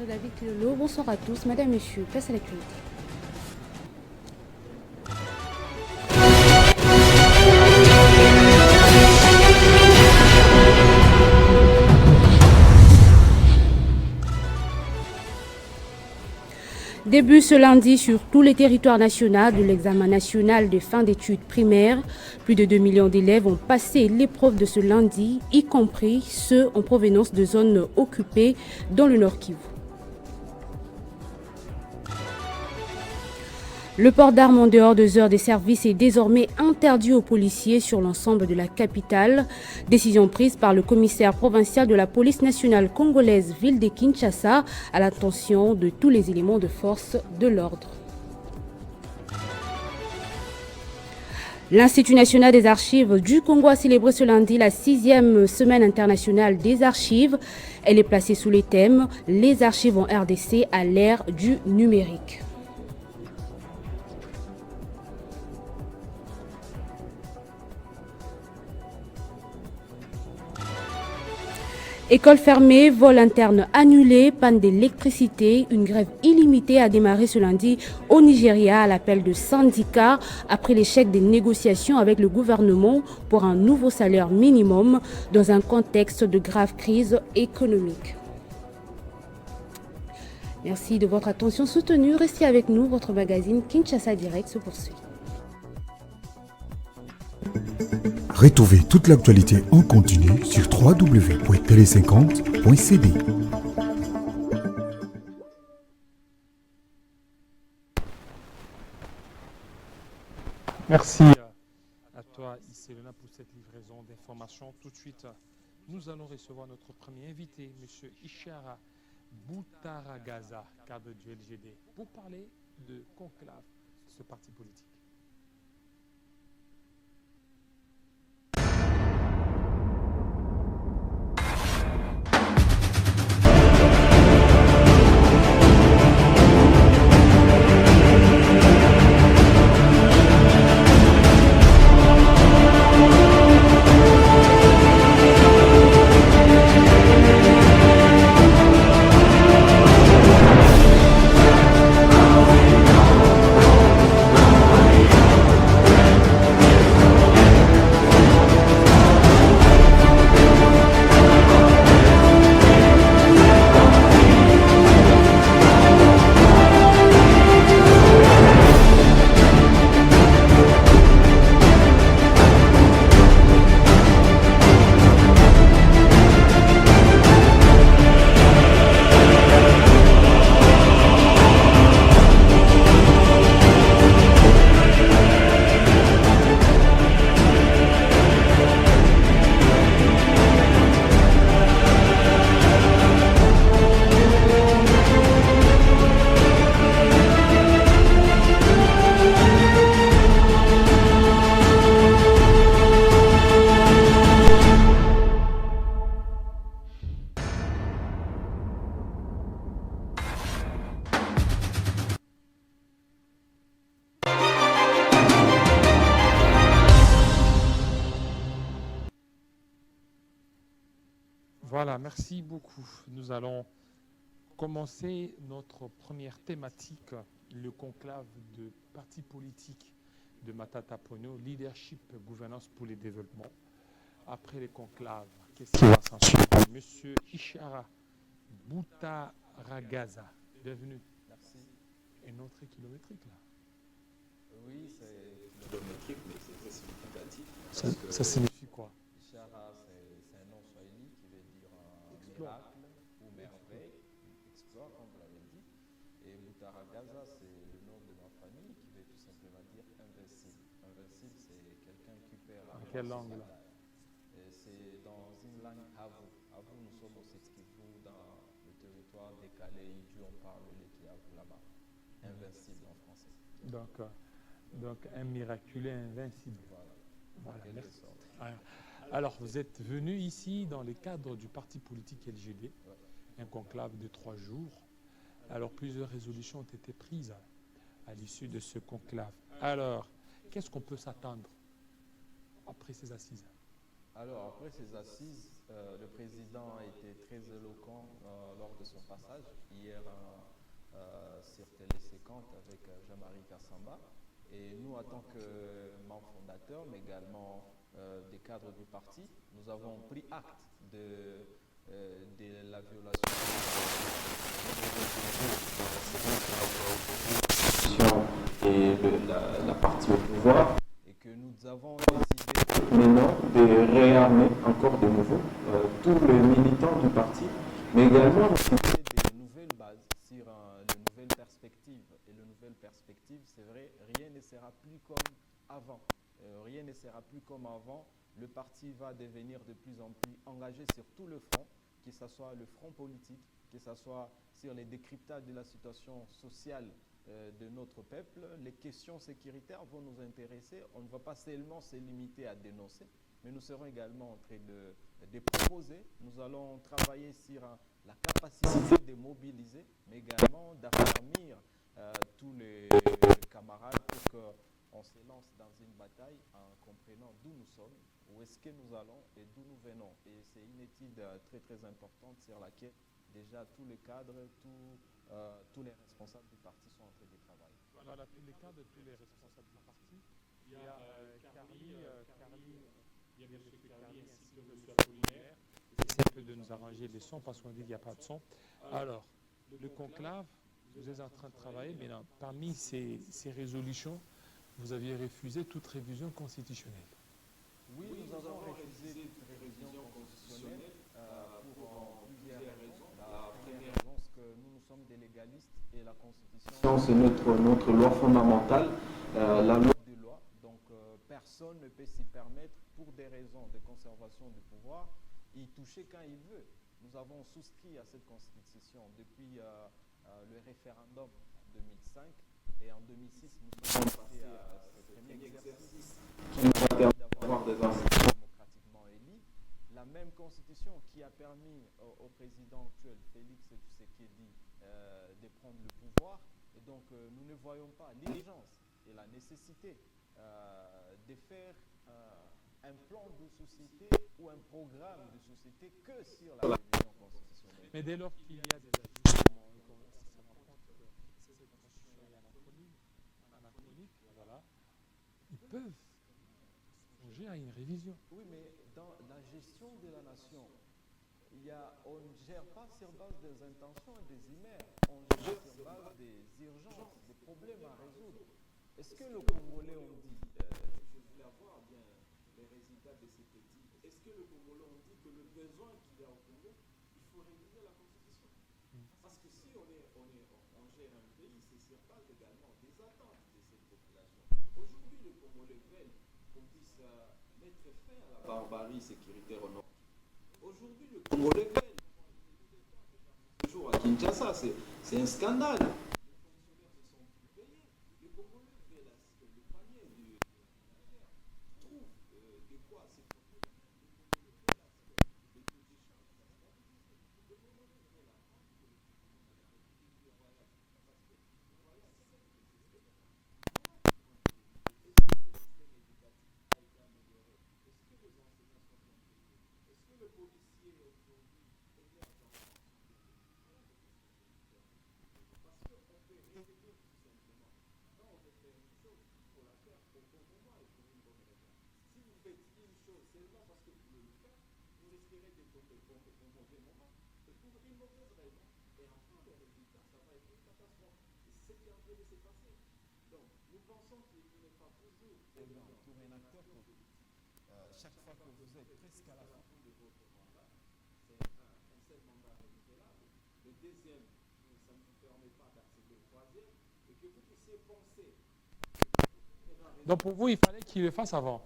David Kilolo. Bonsoir à tous, madame, messieurs, place à l'actualité. Début ce lundi sur tous les territoires nationaux de l'examen national de fin d'études primaires. Plus de 2 millions d'élèves ont passé l'épreuve de ce lundi, y compris ceux en provenance de zones occupées dans le Nord Kivu. Le port d'armes en dehors des heures de service est désormais interdit aux policiers sur l'ensemble de la capitale. Décision prise par le commissaire provincial de la police nationale congolaise ville de Kinshasa à l'attention de tous les éléments de force de l'ordre. L'Institut national des archives du Congo a célébré ce lundi la 6e semaine internationale des archives. Elle est placée sous les thèmes « Les archives en RDC à l'ère du numérique ». École fermée, vol interne annulé, panne d'électricité, une grève illimitée a démarré ce lundi au Nigeria à l'appel de syndicats après l'échec des négociations avec le gouvernement pour un nouveau salaire minimum dans un contexte de grave crise économique. Merci de votre attention soutenue. Restez avec nous, votre magazine Kinshasa Direct se poursuit. Retrouvez toute l'actualité en continu sur www.tele50.cd. Merci à toi, Iselena, pour cette livraison d'informations. Tout de suite, nous allons recevoir notre premier invité, M. Ishara Boutaragaza, cadre du LGD, pour parler de conclave de ce parti politique. Voilà, merci beaucoup. Nous allons commencer notre première thématique, le conclave de partis politiques de Matata Ponyo, leadership, gouvernance pour le développement. Après les conclaves, qu'est-ce qui va s'en suivre? Monsieur Ishara Boutaragaza, bienvenue. Merci. Un autre kilométrique là. Oui, c'est kilométrique, mais c'est très significatif. Ça signifie quoi? Ishara, c'est un nom swahili qui veut dire miracle ou merveille, exploit, comme vous l'avez dit. Et Boutaragaza, c'est le nom de ma famille qui veut tout simplement dire invincible. Invincible, c'est quelqu'un qui perd la quelle langue là? C'est dans une langue Havu. Havu, nous sommes au Sud-Kivu, dans le territoire décalé, on parle le Kiavu là-bas. Invincible en français. Donc un miraculé invincible. Voilà, merci. Alors, vous êtes venu ici dans le cadre du parti politique LGD, un conclave de 3 jours. Alors, plusieurs résolutions ont été prises à l'issue de ce conclave. Alors, qu'est-ce qu'on peut s'attendre après ces assises? Alors, après ces assises, Le président a été très éloquent lors de son passage hier sur Télé 50 avec Jean-Marie Kassamba. Et nous, en tant que membres fondateurs, mais également des cadres du parti, nous avons pris acte de la violation et la partie au pouvoir, et que nous avons décidé maintenant de réarmer encore de nouveau tous les militants du parti, mais également de nouvelles bases sur de nouvelles perspectives. Et de nouvelles perspectives, c'est vrai, rien ne sera plus comme avant. Rien ne sera plus comme avant. Le parti va devenir de plus en plus engagé sur tout le front, que ce soit le front politique, que ce soit sur les décryptages de la situation sociale de notre peuple. Les questions sécuritaires vont nous intéresser. On ne va pas seulement se limiter à dénoncer, mais nous serons également en train de proposer. Nous allons travailler sur la capacité de mobiliser, mais également d'affermir tous les camarades pour qu'on se lance dans une bataille en comprenant d'où nous sommes, où est-ce que nous allons et d'où nous venons. Et c'est une étude très très importante sur laquelle déjà tous les cadres, tous les responsables du parti sont en train de travailler. Voilà, tous les cadres, tous les responsables du parti. Il y a Carly, il y a M. Carly ainsi que M. Apollinaire. Essayez un peu de nous arranger les sons parce qu'on dit qu'il n'y a pas de son. Alors, le conclave, vous êtes en train de travailler, mais non, parmi ces résolutions, vous aviez refusé toute révision constitutionnelle. Oui, nous avons refusé toute révision constitutionnelle pour plusieurs raisons. La première raison, c'est que nous sommes des légalistes et la Constitution, c'est notre loi fondamentale, la loi des lois. Donc, personne ne peut s'y permettre, pour des raisons de conservation du pouvoir, y toucher quand il veut. Nous avons souscrit à cette Constitution depuis le référendum en 2005 et en 2006, nous sommes passés à ce premier exercice qui nous a permis d'avoir des institutions démocratiquement élus. La même Constitution qui a permis au président actuel, Félix Tshisekedi, de prendre le pouvoir. Et donc, nous ne voyons pas l'urgence et la nécessité de faire un plan de société ou un programme de société que sur la révision constitutionnelle. Mais dès lors qu'il y a des ajustements, si ça rend compte que cette constitution est anachronique, voilà, ils peuvent songer à une révision. Oui, mais dans la gestion de la nation, on ne gère pas sur base des intentions et des humeurs, on gère sur base des urgences, des problèmes à résoudre. Est-ce que le Congolais ont dit, je voulais avoir bien les résultats de cette étude, est-ce que le Congolais ont dit que le besoin qu'il y a au Congo, il faut réviser la Constitution? Parce que si on gère un pays, c'est sur base également des attentes de cette population. Aujourd'hui, le Congolais veut qu'on puisse mettre fin à la barbarie sécuritaire au nord. Aujourd'hui, le Congolais veut toujours à Kinshasa, c'est un scandale. Pour un acteur, chaque fois que vous êtes presque à la fin de votre mandat, c'est un seul mandat renouvelable. Le deuxième, ça ne vous permet pas d'accéder au troisième, et que vous puissiez penser. Donc pour vous, il fallait qu'il le fasse avant,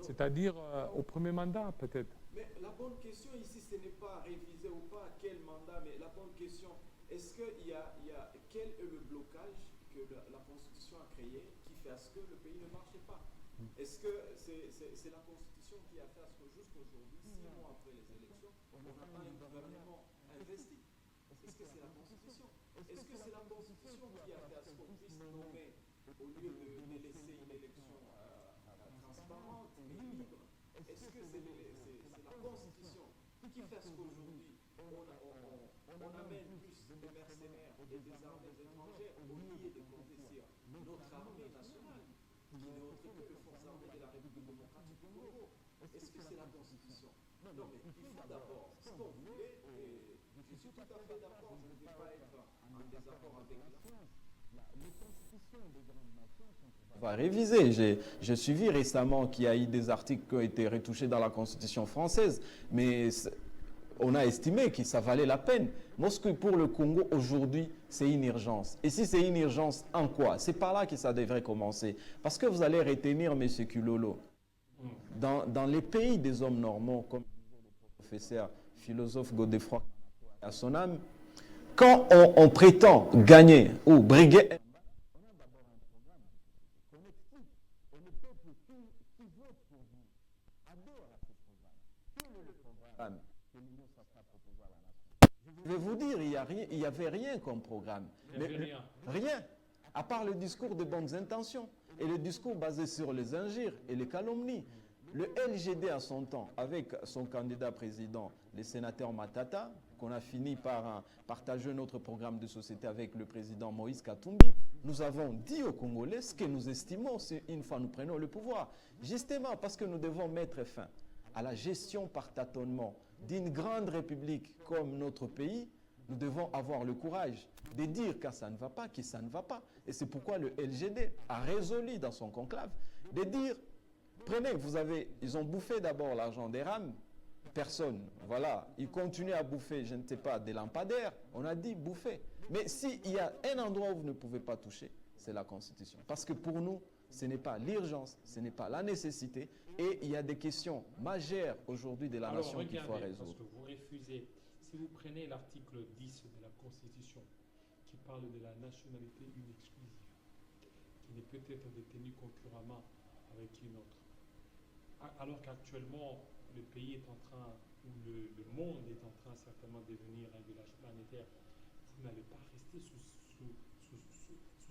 c'est-à-dire au premier mandat peut-être. Mais la bonne question ici, ce n'est pas réviser ou pas quel mandat, mais la bonne question, est-ce qu'il y a quel est le blocage que la Constitution a créé qui fait à ce que le pays ne marche pas? Est-ce que c'est la Constitution qui a fait à ce que jusqu'aujourd'hui, 6 mois après les élections, on n'a pas un gouvernement investi? Est-ce que c'est la Constitution? Est-ce que c'est la Constitution qui a fait à ce qu'on puisse nommer, au lieu de laisser une élection transparente et libre? Est-ce que c'est la Constitution qui fait ce qu'aujourd'hui, on amène plus de mercenaires et des armes étrangères au lieu de compter sur notre armée nationale, qui n'est autre que les forces armées de la République démocratique du Congo. Est-ce que c'est la Constitution? Non, mais il faut d'abord, ce qu'on voulait, et je suis tout à fait d'accord, je ne vais pas être en désaccord avec la France. Les constitutions des grandes nations sont... Va réviser. J'ai suivi récemment qu'il y a eu des articles qui ont été retouchés dans la Constitution française, mais on a estimé que ça valait la peine. Moi, ce que pour le Congo aujourd'hui, c'est une urgence. Et si c'est une urgence, en quoi? C'est par là que ça devrait commencer. Parce que vous allez retenir M. Kilolo. Dans les pays des hommes normaux, comme le professeur philosophe Godefroy à son âme, quand on prétend gagner ou briguer, on a d'abord un programme qu'on explique. Et le peuple qui vote pour vous adhère à ce programme. Quel est le programme que l'Union sacra propose à la nation? Je vais vous dire, il n'y avait rien comme programme. Rien. À part le discours de bonnes intentions et le discours basé sur les injures et les calomnies. Le LGD à son temps, avec son candidat président, le sénateur Matata, qu'on a fini par partager notre programme de société avec le président Moïse Katumbi, nous avons dit aux Congolais ce que nous estimons une fois nous prenons le pouvoir. Justement parce que nous devons mettre fin à la gestion par tâtonnement d'une grande république comme notre pays, nous devons avoir le courage de dire que ça ne va pas, que ça ne va pas. Et c'est pourquoi le LGD a résolu dans son conclave de dire, prenez, ils ont bouffé d'abord l'argent des rames, personne, voilà, ils continuent à bouffer, je ne sais pas, des lampadaires, on a dit bouffer. Mais s'il y a un endroit où vous ne pouvez pas toucher, c'est la Constitution. Parce que pour nous, ce n'est pas l'urgence, ce n'est pas la nécessité, et il y a des questions majeures aujourd'hui de la nation qu'il faut résoudre. Parce que vous refusez, si vous prenez l'article 10 de la Constitution, qui parle de la nationalité une exclusive, qui ne peut être détenue concurremment avec une autre, alors qu'actuellement, le pays est en train, ou le monde est en train certainement de devenir un village planétaire, vous n'allez pas rester sous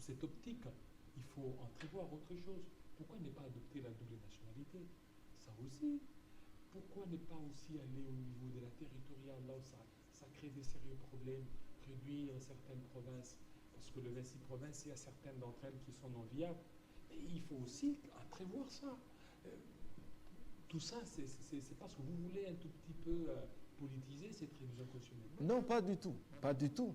cette optique. Il faut entrevoir autre chose. Pourquoi ne pas adopter la double nationalité? Ça aussi. Pourquoi ne pas aussi aller au niveau de la territoriale, là où ça crée des sérieux problèmes, réduire certaines provinces? Parce que le 26 provinces, il y a certaines d'entre elles qui sont non viables. Et il faut aussi entrevoir ça. Tout ça, c'est parce que vous voulez un tout petit peu politiser cette révision constitutionnelle. Non, pas du tout. Pas du tout.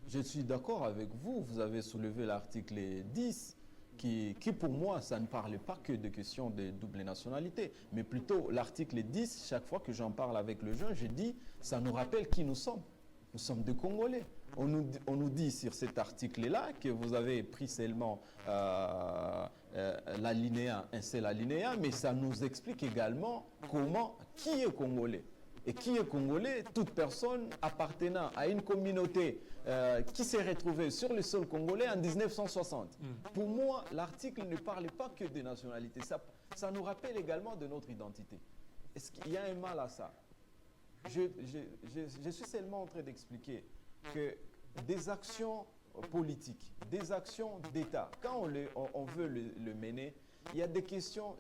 Je suis d'accord avec vous. Vous avez soulevé l'article 10 qui pour moi, ça ne parlait pas que de questions de double nationalité, mais plutôt l'article 10, chaque fois que j'en parle avec le jeune, je dis, ça nous rappelle qui nous sommes. Nous sommes des Congolais. On nous dit sur cet article-là que vous avez pris seulement l'alinéa, un seul alinéa, mais ça nous explique également qui est Congolais. Et qui est Congolais? Toute personne appartenant à une communauté qui s'est retrouvée sur le sol congolais en 1960. Pour moi, l'article ne parlait pas que de nationalité. Ça nous rappelle également de notre identité. Est-ce qu'il y a un mal à ça? Je suis seulement en train d'expliquer que des actions politiques, des actions d'État, quand on veut le mener, il y a des questions,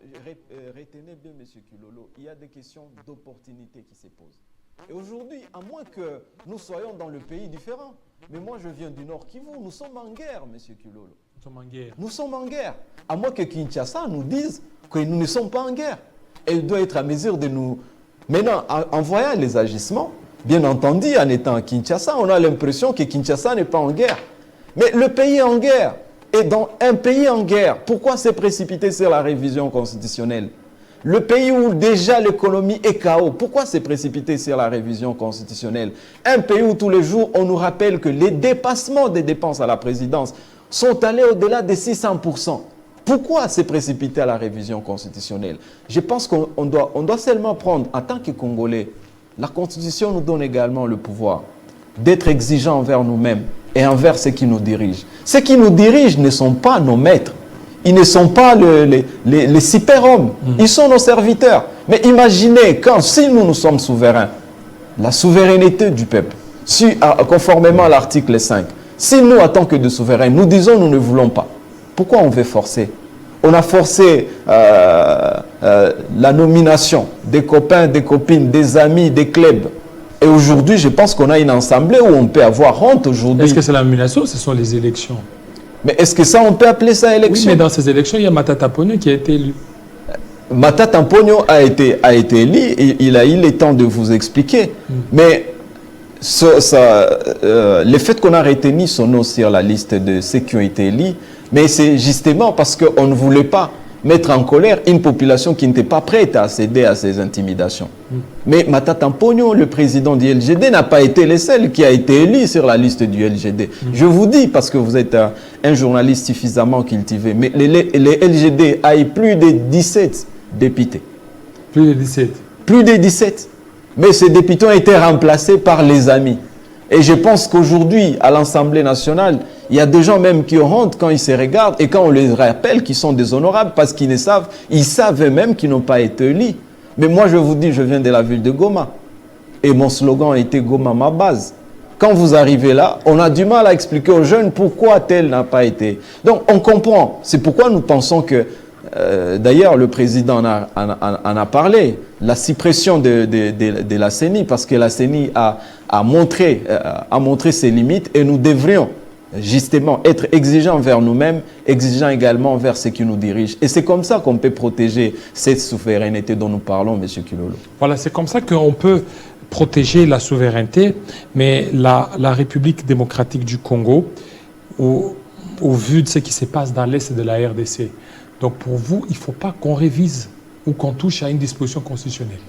retenez bien M. Kilolo, il y a des questions d'opportunité qui se posent. Et aujourd'hui, à moins que nous soyons dans le pays différent, mais moi je viens du Nord Kivu, nous sommes en guerre, M. Kilolo. Nous sommes en guerre. Nous sommes en guerre. À moins que Kinshasa nous dise que nous ne sommes pas en guerre. Elle doit être à mesure de nous... Maintenant, en voyant les agissements, bien entendu, en étant à Kinshasa, on a l'impression que Kinshasa n'est pas en guerre. Mais le pays est en guerre. Et dans un pays en guerre, pourquoi s'est précipité sur la révision constitutionnelle? Le pays où déjà l'économie est KO, pourquoi s'est précipité sur la révision constitutionnelle? Un pays où tous les jours, on nous rappelle que les dépassements des dépenses à la présidence sont allés au-delà des 600%. Pourquoi s'est précipité à la révision constitutionnelle? Je pense qu'on doit seulement prendre, en tant que Congolais, la Constitution nous donne également le pouvoir d'être exigeants envers nous-mêmes et envers ceux qui nous dirigent. Ceux qui nous dirigent ne sont pas nos maîtres. Ils ne sont pas les super-hommes. Ils sont nos serviteurs. Mais imaginez, si nous sommes souverains, la souveraineté du peuple, conformément à l'article 5, si nous, en tant que de souverains, nous disons nous ne voulons pas, pourquoi on veut forcer? On a forcé la nomination des copains, des copines, des amis, des clubs Et aujourd'hui, je pense qu'on a une assemblée où on peut avoir honte aujourd'hui. Est-ce que c'est l'annulation? Ce sont les élections. Mais est-ce que ça, on peut appeler ça élection? Oui, mais dans ces élections, il y a Matata Ponyo qui a été élu. Matata Ponyo a été élu, et il a eu le temps de vous expliquer. Mais le fait qu'on a retenu son nom sur la liste de ceux qui ont été élus, mais c'est justement parce qu'on ne voulait pas mettre en colère une population qui n'était pas prête à céder à ces intimidations. Mais Matata Ponyo, le président du LGD, n'a pas été le seul qui a été élu sur la liste du LGD. Je vous dis, parce que vous êtes un journaliste suffisamment cultivé, mais les LGD a eu plus de 17 députés. Plus de 17. Plus de 17. Mais ces députés ont été remplacés par les amis. Et je pense qu'aujourd'hui, à l'Assemblée nationale, il y a des gens même qui ont honte quand ils se regardent et quand on les rappelle qu'ils sont déshonorables parce qu'ils ne savent, ils savent eux-mêmes qu'ils n'ont pas été élus. Mais moi, je vous dis, je viens de la ville de Goma. Et mon slogan a été Goma, ma base. Quand vous arrivez là, on a du mal à expliquer aux jeunes pourquoi tel n'a pas été. Donc, on comprend. C'est pourquoi nous pensons que, d'ailleurs, le président en a parlé, la suppression de la CENI, parce que la CENI a montré ses limites et nous devrions justement être exigeants envers nous-mêmes, exigeants également envers ceux qui nous dirigent. Et c'est comme ça qu'on peut protéger cette souveraineté dont nous parlons, M. Kilolo. Voilà, c'est comme ça qu'on peut protéger la souveraineté, mais la République démocratique du Congo, au vu de ce qui se passe dans l'Est de la RDC, donc pour vous, il ne faut pas qu'on révise ou qu'on touche à une disposition constitutionnelle.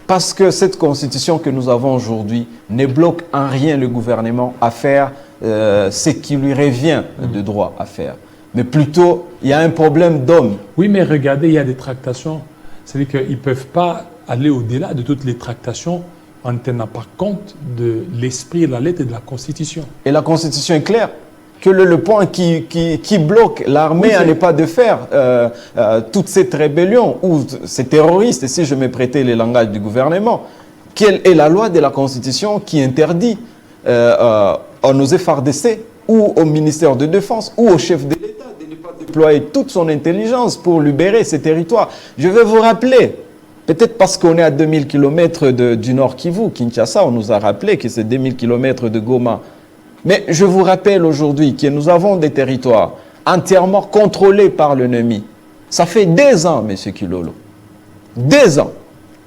Parce que cette constitution que nous avons aujourd'hui ne bloque en rien le gouvernement à faire ce qui lui revient de droit à faire. Mais plutôt, il y a un problème d'homme. Oui, mais regardez, il y a des tractations. C'est-à-dire qu'ils ne peuvent pas aller au-delà de toutes les tractations en ne tenant pas compte de l'esprit et de la lettre de la Constitution. Et la Constitution est claire. Que le point qui bloque l'armée à ne pas de faire toute cette rébellion ou ces terroristes, si je me prêtais les langages du gouvernement, quelle est la loi de la Constitution qui interdit à nos FARDC ou au ministère de Défense ou au chef de l'État de ne pas déployer toute son intelligence pour libérer ces territoires? Je vais vous rappeler, peut-être parce qu'on est à 2000 km du Nord Kivu, Kinshasa, on nous a rappelé que c'est 2000 km de Goma. Mais je vous rappelle aujourd'hui que nous avons des territoires entièrement contrôlés par l'ennemi. Ça fait 2 ans, M. Kilolo. 2 ans.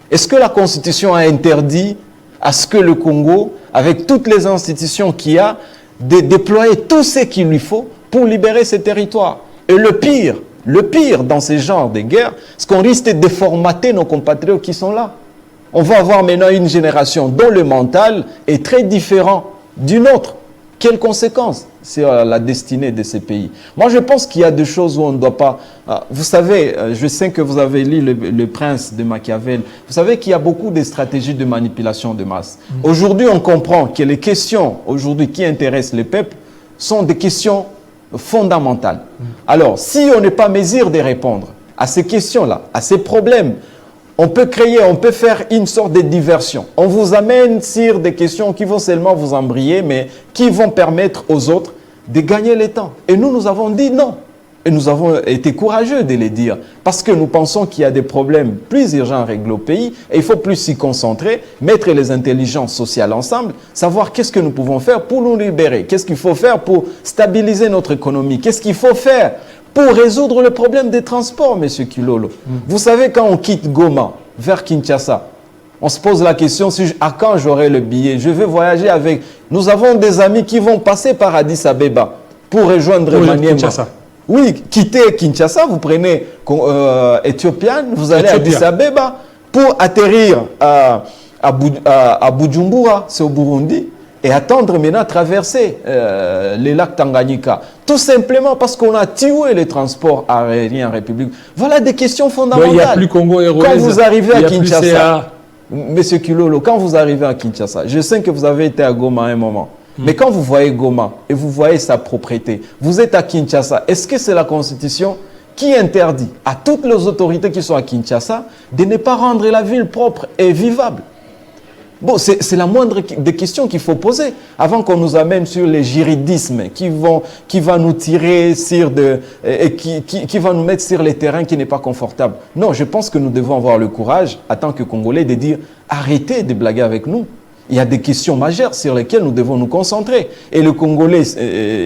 Est-ce que la Constitution a interdit à ce que le Congo, avec toutes les institutions qu'il y a, de déployer tout ce qu'il lui faut pour libérer ces territoires? Et le pire dans ces genres de guerres, c'est qu'on risque de déformater nos compatriotes qui sont là. On va avoir maintenant une génération dont le mental est très différent du nôtre. Quelles conséquences sur la destinée de ces pays? Moi, je pense qu'il y a des choses où on ne doit pas... vous savez, je sais que vous avez lu le Prince de Machiavel. Vous savez qu'il y a beaucoup de stratégies de manipulation de masse. Aujourd'hui, on comprend que les questions aujourd'hui qui intéressent les peuples sont des questions fondamentales. Alors, si on n'est pas en mesure de répondre à ces questions-là, à ces problèmes, on peut faire une sorte de diversion. On vous amène sur des questions qui vont seulement vous embrayer, mais qui vont permettre aux autres de gagner le temps. Et nous avons dit non. Et nous avons été courageux de les dire. Parce que nous pensons qu'il y a des problèmes plus urgents à régler au pays. Et il faut plus s'y concentrer, mettre les intelligences sociales ensemble, savoir qu'est-ce que nous pouvons faire pour nous libérer. Qu'est-ce qu'il faut faire pour stabiliser notre économie. Qu'est-ce qu'il faut faire pour résoudre le problème des transports, M. Kilolo. Vous savez, quand on quitte Goma vers Kinshasa, on se pose la question, à quand j'aurai le billet? Je vais voyager avec... Nous avons des amis qui vont passer par Addis Abeba pour rejoindre Maniema. Oui, quitter Kinshasa, vous prenez Ethiopian, vous allez à Addis Abeba pour atterrir à Bujumbura, c'est au Burundi, et attendre maintenant traverser les lacs Tanganyika. Tout simplement parce qu'on a tué les transports aériens en République. Voilà des questions fondamentales. Il n'y a plus Congo Airways. Quand vous arrivez à Kinshasa, Monsieur Kilolo, quand vous arrivez à Kinshasa, je sais que vous avez été à Goma à un moment, mais quand vous voyez Goma et vous voyez sa propriété, vous êtes à Kinshasa, est-ce que c'est la Constitution qui interdit à toutes les autorités qui sont à Kinshasa de ne pas rendre la ville propre et vivable? Bon, c'est la moindre des questions qu'il faut poser avant qu'on nous amène sur les juridismes qui va nous tirer sur qui va nous mettre sur les terrains qui n'est pas confortable. Non, je pense que nous devons avoir le courage, en tant que Congolais, de dire arrêtez de blaguer avec nous. Il y a des questions majeures sur lesquelles nous devons nous concentrer. Et les Congolais,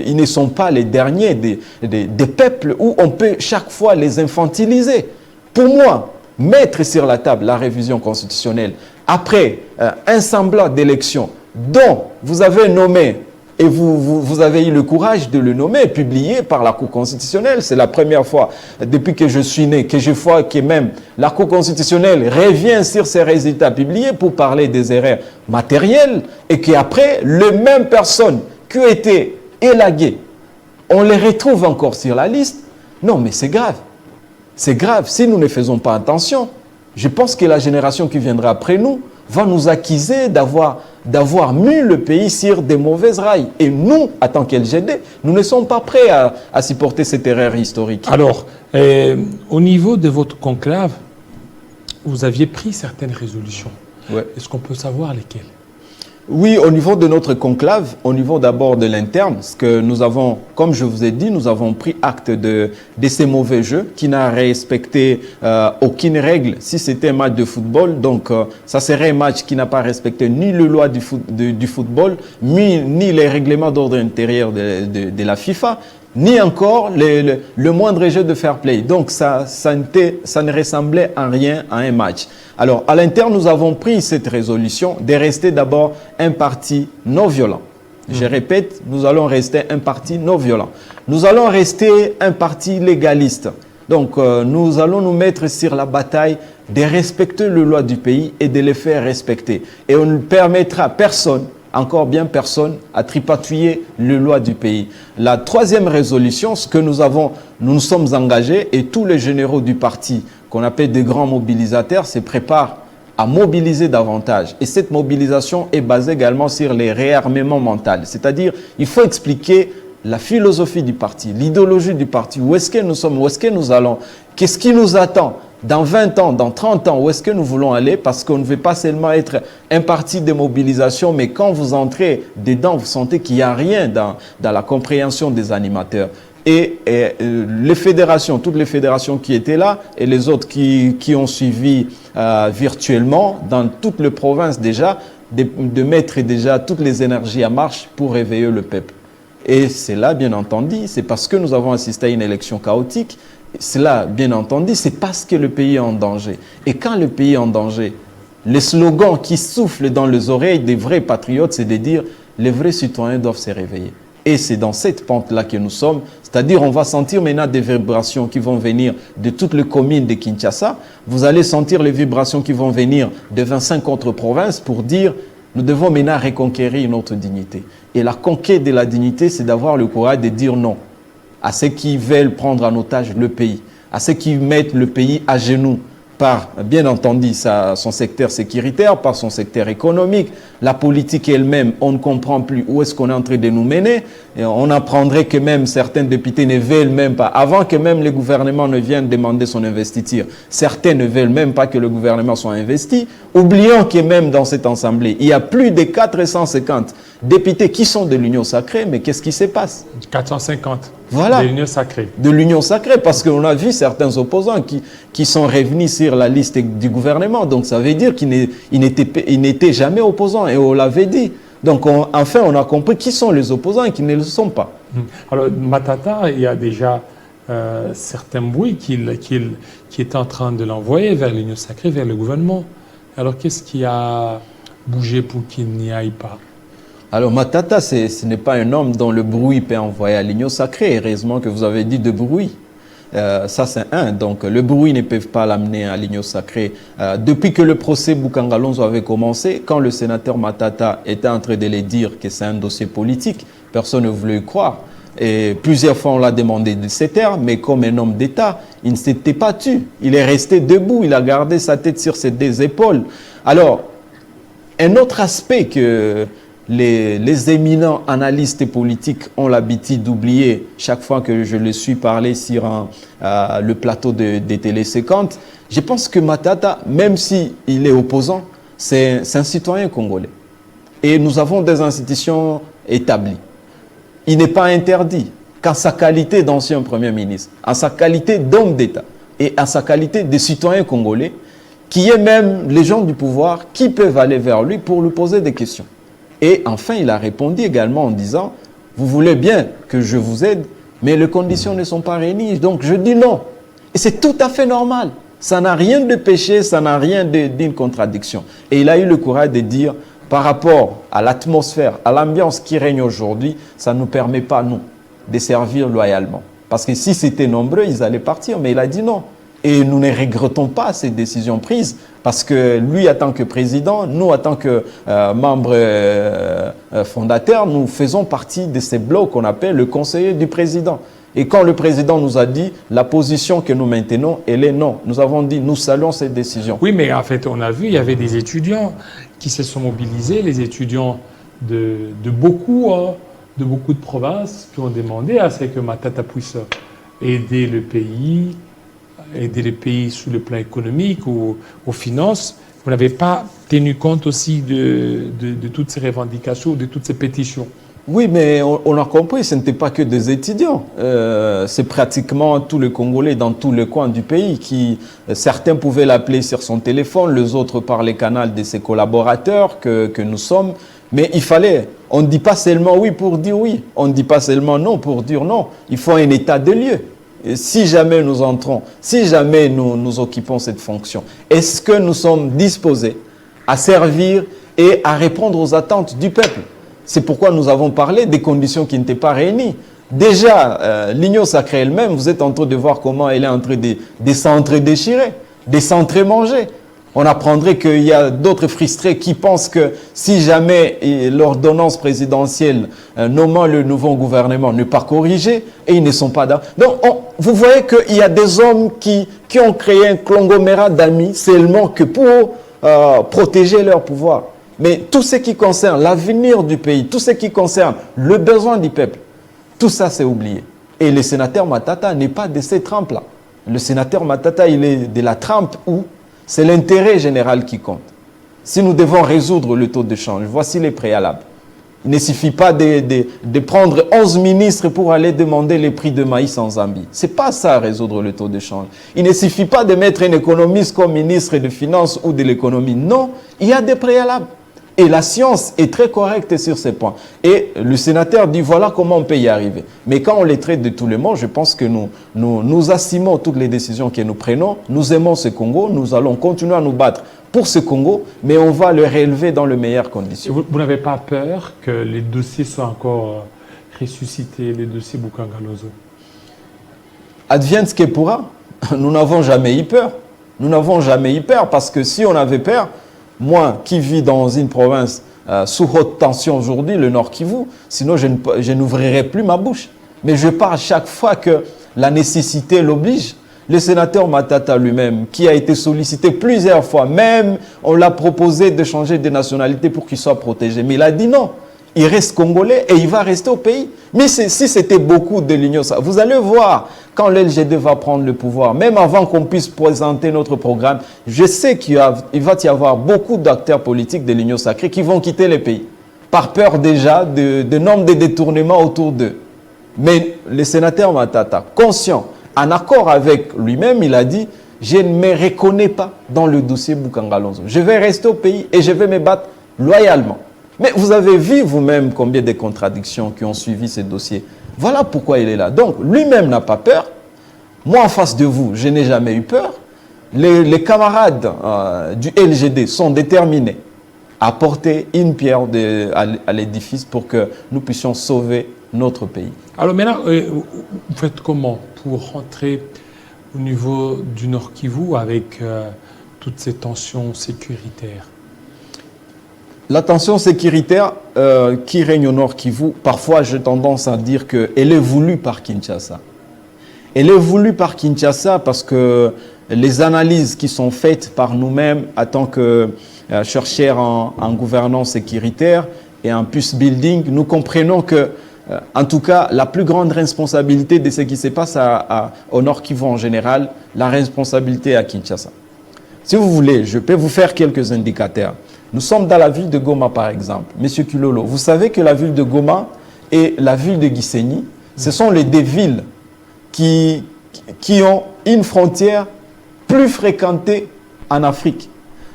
ils ne sont pas les derniers des peuples où on peut chaque fois les infantiliser. Pour moi, mettre sur la table la révision constitutionnelle après un semblant d'élection dont vous avez nommé et vous avez eu le courage de le nommer, publié par la Cour constitutionnelle. C'est la première fois depuis que je suis né que je vois que même la Cour constitutionnelle revient sur ces résultats publiés pour parler des erreurs matérielles et qu'après, les mêmes personnes qui ont été élaguées, on les retrouve encore sur la liste. Non, mais c'est grave. C'est grave si nous ne faisons pas attention. Je pense que la génération qui viendra après nous va nous accuser d'avoir mis le pays sur des mauvaises rails. Et nous, en tant qu'LGD, nous ne sommes pas prêts à supporter cette erreur historique. Alors, au niveau de votre conclave, vous aviez pris certaines résolutions. Ouais. Est-ce qu'on peut savoir lesquelles? Oui, au niveau de notre conclave, au niveau d'abord de l'interne, ce que nous avons, comme je vous ai dit, nous avons pris acte de ces mauvais jeux qui n'a respecté aucune règle. Si c'était un match de football, donc ça serait un match qui n'a pas respecté ni les lois du football, ni les règlements d'ordre intérieur de la FIFA, ni encore le moindre jeu de fair play. Donc ça ne ressemblait en rien à un match. Alors à l'interne, nous avons pris cette résolution de rester d'abord un parti non violent. Je répète, nous allons rester un parti non violent. Nous allons rester un parti légaliste. Donc nous allons nous mettre sur la bataille de respecter les lois du pays et de les faire respecter. Et on ne permettra personne, encore bien personne, à tripatouiller les lois du pays. La troisième résolution, ce que nous nous sommes engagés et tous les généraux du parti, qu'on appelle des grands mobilisateurs, se préparent à mobiliser davantage. Et cette mobilisation est basée également sur les réarmements mentaux. C'est-à-dire, il faut expliquer la philosophie du parti, l'idéologie du parti, où est-ce que nous sommes, où est-ce que nous allons, qu'est-ce qui nous attend dans 20 ans, dans 30 ans, où est-ce que nous voulons aller? Parce qu'on ne veut pas seulement être un parti de mobilisation, mais quand vous entrez dedans, vous sentez qu'il n'y a rien dans la compréhension des animateurs. Et les fédérations, toutes les fédérations qui étaient là et les autres qui ont suivi virtuellement dans toutes les provinces déjà, de mettre déjà toutes les énergies en marche pour réveiller le peuple. Et c'est là, bien entendu, c'est parce que nous avons assisté à une élection chaotique. Cela, bien entendu, c'est parce que le pays est en danger. Et quand le pays est en danger, le slogan qui souffle dans les oreilles des vrais patriotes, c'est de dire les vrais citoyens doivent se réveiller. Et c'est dans cette pente-là que nous sommes. C'est-à-dire, on va sentir maintenant des vibrations qui vont venir de toutes les communes de Kinshasa. Vous allez sentir les vibrations qui vont venir de 25 autres provinces pour dire nous devons maintenant reconquérir notre dignité. Et la conquête de la dignité, c'est d'avoir le courage de dire non à ceux qui veulent prendre en otage le pays, à ceux qui mettent le pays à genoux par, bien entendu, son secteur sécuritaire, par son secteur économique. La politique elle-même, on ne comprend plus où est-ce qu'on est en train de nous mener. Et on apprendrait que même certains députés ne veulent même pas, avant que même le gouvernement ne vienne demander son investiture, certains ne veulent même pas que le gouvernement soit investi. Oublions que même dans cette assemblée, il y a plus de 450 députés qui sont de l'Union sacrée, mais qu'est-ce qui se passe? 450 voilà, de l'Union sacrée. De l'Union sacrée, parce qu'on a vu certains opposants qui sont revenus sur la liste du gouvernement. Donc ça veut dire qu'ils n'étaient jamais opposants, et on l'avait dit. Donc enfin, on a compris qui sont les opposants et qui ne le sont pas. Alors Matata, il y a déjà certains bruits qu'il est en train de l'envoyer vers l'Union sacrée, vers le gouvernement. Alors qu'est-ce qui a bougé pour qu'il n'y aille pas? Alors Matata, ce n'est pas un homme dont le bruit peut envoyer à l'Union sacrée. Heureusement que vous avez dit de bruit. Ça c'est un. Donc le bruit ne peut pas l'amener à l'Union sacrée. Depuis que le procès Boukangalonzo avait commencé, quand le sénateur Matata était en train de le dire que c'est un dossier politique, personne ne voulait y croire. Et plusieurs fois on l'a demandé de se taire, mais comme un homme d'État, il ne s'était pas tu. Il est resté debout, il a gardé sa tête sur ses deux épaules. Alors, un autre aspect que les éminents analystes politiques ont l'habitude d'oublier chaque fois que je les suis parler sur le plateau de Télé 50. Je pense que Matata, même s'il est opposant, c'est un citoyen congolais. Et nous avons des institutions établies. Il n'est pas interdit qu'en sa qualité d'ancien Premier ministre, en sa qualité d'homme d'État et en sa qualité de citoyen congolais, qu'il y ait même les gens du pouvoir qui peuvent aller vers lui pour lui poser des questions. Et enfin, il a répondu également en disant, vous voulez bien que je vous aide, mais les conditions ne sont pas réunies, donc je dis non. Et c'est tout à fait normal. Ça n'a rien de péché, ça n'a rien d'une contradiction. Et il a eu le courage de dire, par rapport à l'atmosphère, à l'ambiance qui règne aujourd'hui, ça ne nous permet pas, nous, de servir loyalement. Parce que si c'était nombreux, ils allaient partir, mais il a dit non. Et nous ne regrettons pas ces décisions prises, parce que lui, en tant que président, nous, en tant que membres fondateurs, nous faisons partie de ces blocs qu'on appelle le conseiller du président. Et quand le président nous a dit, la position que nous maintenons, elle est non. Nous avons dit, nous saluons cette décision. Oui, mais en fait, on a vu, il y avait des étudiants qui se sont mobilisés, les étudiants de beaucoup de provinces qui ont demandé à ce que Matata puisse aider le pays sur le plan économique ou aux finances. Vous n'avez pas tenu compte aussi de toutes ces revendications, de toutes ces pétitions? Oui, mais on a compris, ce n'était pas que des étudiants. C'est pratiquement tous les Congolais dans tous les coins du pays qui, certains pouvaient l'appeler sur son téléphone, les autres par les canaux de ses collaborateurs que nous sommes. Mais il fallait, on ne dit pas seulement oui pour dire oui, on ne dit pas seulement non pour dire non. Il faut un état de lieu. Et si jamais nous entrons, si jamais nous occupons cette fonction, est-ce que nous sommes disposés à servir et à répondre aux attentes du peuple? C'est pourquoi nous avons parlé des conditions qui n'étaient pas réunies. Déjà, l'Union sacrée elle-même, vous êtes en train de voir comment elle est en train de s'entre-déchirer, de s'entre-manger. On apprendrait qu'il y a d'autres frustrés qui pensent que si jamais l'ordonnance présidentielle nommant le nouveau gouvernement n'est pas corrigée, et ils ne sont pas d'accord. Donc, vous voyez qu'il y a des hommes qui ont créé un conglomérat d'amis seulement que pour protéger leur pouvoir. Mais tout ce qui concerne l'avenir du pays, tout ce qui concerne le besoin du peuple, tout ça c'est oublié. Et le sénateur Matata n'est pas de ces trempes-là. Le sénateur Matata, il est de la trempe où c'est l'intérêt général qui compte. Si nous devons résoudre le taux de change, voici les préalables. Il ne suffit pas de prendre 11 ministres pour aller demander les prix de maïs en Zambie. Ce n'est pas ça, résoudre le taux de change. Il ne suffit pas de mettre un économiste comme ministre des Finances ou de l'économie. Non, il y a des préalables. Et la science est très correcte sur ces points. Et le sénateur dit, voilà comment on peut y arriver. Mais quand on les traite de tous les mots, je pense que nous assumons toutes les décisions que nous prenons. Nous aimons ce Congo, nous allons continuer à nous battre pour ce Congo, mais on va le réélever dans les meilleures conditions. Vous n'avez pas peur que les dossiers soient encore ressuscités, les dossiers Bukangalozo? Advienne ce qui pourra. Nous n'avons jamais eu peur. Nous n'avons jamais eu peur parce que si on avait peur, moi qui vis dans une province sous haute tension aujourd'hui, le Nord Kivu, sinon je n'ouvrirai plus ma bouche. Mais je pars chaque fois que la nécessité l'oblige. Le sénateur Matata lui-même, qui a été sollicité plusieurs fois, même on l'a proposé de changer de nationalité pour qu'il soit protégé. Mais il a dit non. Il reste congolais et il va rester au pays. Mais si c'était beaucoup de l'Union, vous allez voir, quand l'LGD va prendre le pouvoir, même avant qu'on puisse présenter notre programme, je sais qu'il va y avoir beaucoup d'acteurs politiques de l'Union sacrée qui vont quitter le pays, par peur déjà de nombre de détournements autour d'eux. Mais le sénateur Matata, conscient, en accord avec lui-même, il a dit, je ne me reconnais pas dans le dossier Bukangalozo. Je vais rester au pays et je vais me battre loyalement. Mais vous avez vu vous-même combien de contradictions qui ont suivi ce dossier. Voilà pourquoi il est là. Donc, lui-même n'a pas peur. Moi, en face de vous, je n'ai jamais eu peur. Les camarades du LGD sont déterminés à porter une pierre à l'édifice pour que nous puissions sauver notre pays. Alors maintenant, vous faites comment pour rentrer au niveau du Nord Kivu avec toutes ces tensions sécuritaires? La tension sécuritaire qui règne au Nord Kivu, parfois j'ai tendance à dire qu'elle est voulue par Kinshasa. Elle est voulue par Kinshasa parce que les analyses qui sont faites par nous-mêmes en tant que chercheurs en gouvernance sécuritaire et en peace building, nous comprenons que, en tout cas, la plus grande responsabilité de ce qui se passe au Nord Kivu en général, la responsabilité est à Kinshasa. Si vous voulez, je peux vous faire quelques indicateurs. Nous sommes dans la ville de Goma, par exemple. Monsieur Kilolo, vous savez que la ville de Goma et la ville de Gisenyi, ce sont les deux villes qui ont une frontière plus fréquentée en Afrique.